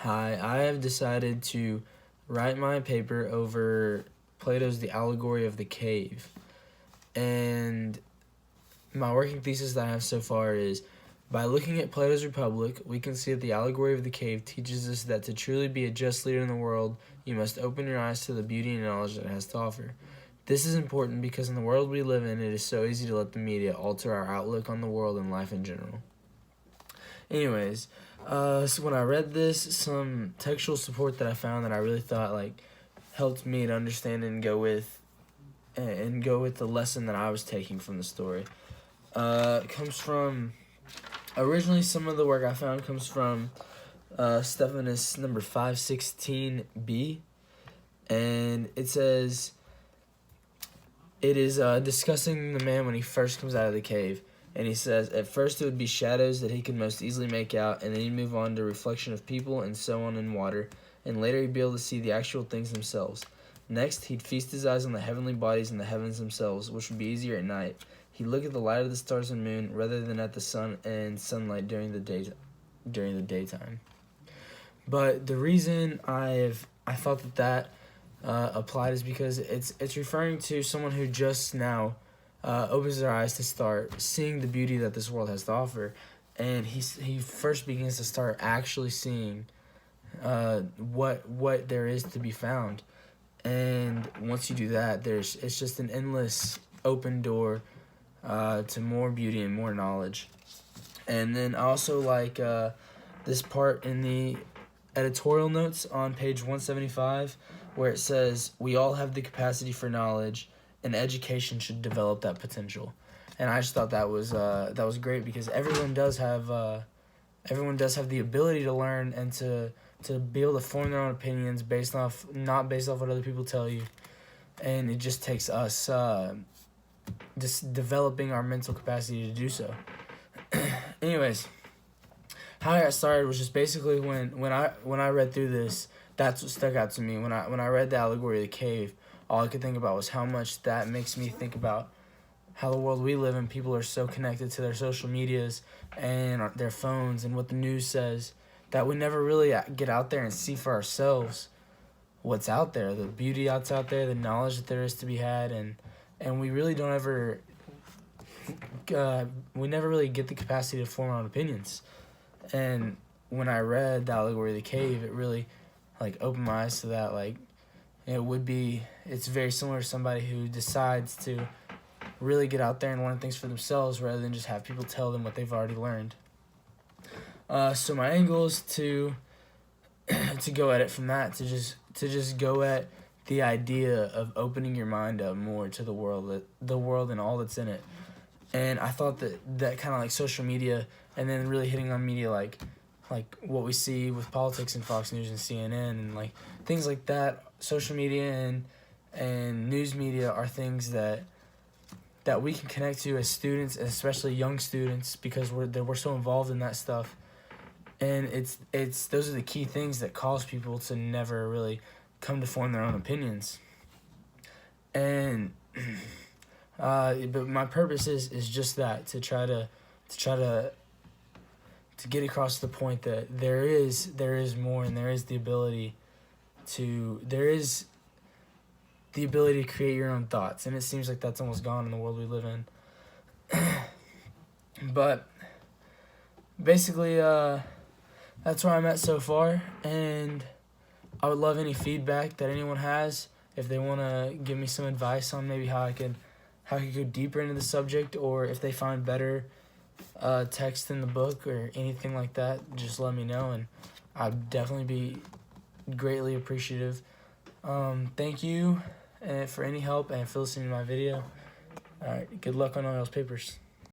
Hi, I have decided to write my paper over Plato's The Allegory of the Cave. And my working thesis that I have so far is, by looking at Plato's Republic, we can see that the allegory of the cave teaches us that to truly be a just leader in the world, you must open your eyes to the beauty and knowledge that it has to offer. This is important because in the world we live in, it is so easy to let the media alter our outlook on the world and life in general. Anyways, so when I read this, some textual support that I found that I really thought helped me to understand and go with the lesson that I was taking from the story. Comes from originally some of the work I found comes from Stephanus number 516b, and it says it is discussing the man when he first comes out of the cave. And he says, at first it would be shadows that he could most easily make out, and then he'd move on to reflection of people and so on in water, and later he'd be able to see the actual things themselves. Next, he'd feast his eyes on the heavenly bodies and the heavens themselves, which would be easier at night. He'd look at the light of the stars and moon rather than at the sun and sunlight during the daytime. But the reason I thought that applied is because it's referring to someone who just now opens their eyes to start seeing the beauty that this world has to offer, and he first begins to start actually seeing what there is to be found. And once you do that, it's just an endless open door to more beauty and more knowledge. And then I also like this part in the editorial notes on page 175 where it says, "We all have the capacity for knowledge, and education should develop that potential." And I just thought that was great, because everyone does have the ability to learn and to be able to form their own opinions not based off what other people tell you. And it just takes us just developing our mental capacity to do so. Anyways, how I got started was just basically when I read through this, that's what stuck out to me. When I read the allegory of the cave, all I could think about was how much that makes me think about how the world we live in, people are so connected to their social medias and their phones and what the news says, that we never really get out there and see for ourselves what's out there, the beauty that's out there, the knowledge that there is to be had, and we really don't ever, we never really get the capacity to form our own opinions. And when I read the allegory of the cave, it really opened my eyes to that. It's very similar to somebody who decides to really get out there and learn things for themselves rather than just have people tell them what they've already learned. So my angle is to go at it from that, to just go at the idea of opening your mind up more to the world and all that's in it. And I thought that kind of like social media, and then really hitting on media like what we see with politics and Fox News and CNN and things like that. Social media and news media are things that we can connect to as students, especially young students, because we're so involved in that stuff. And it's those are the key things that cause people to never really come to form their own opinions. And but my purpose is just that, to try to get across the point that there is more, and there is the ability to create your own thoughts. And it seems like that's almost gone in the world we live in. But basically, that's where I'm at so far, and I would love any feedback that anyone has. If they want to give me some advice on maybe how I could go deeper into the subject, or if they find better text in the book or anything like that, just let me know, and I'd definitely be greatly appreciative. Thank you for any help and for listening to my video. All right, good luck on all those papers.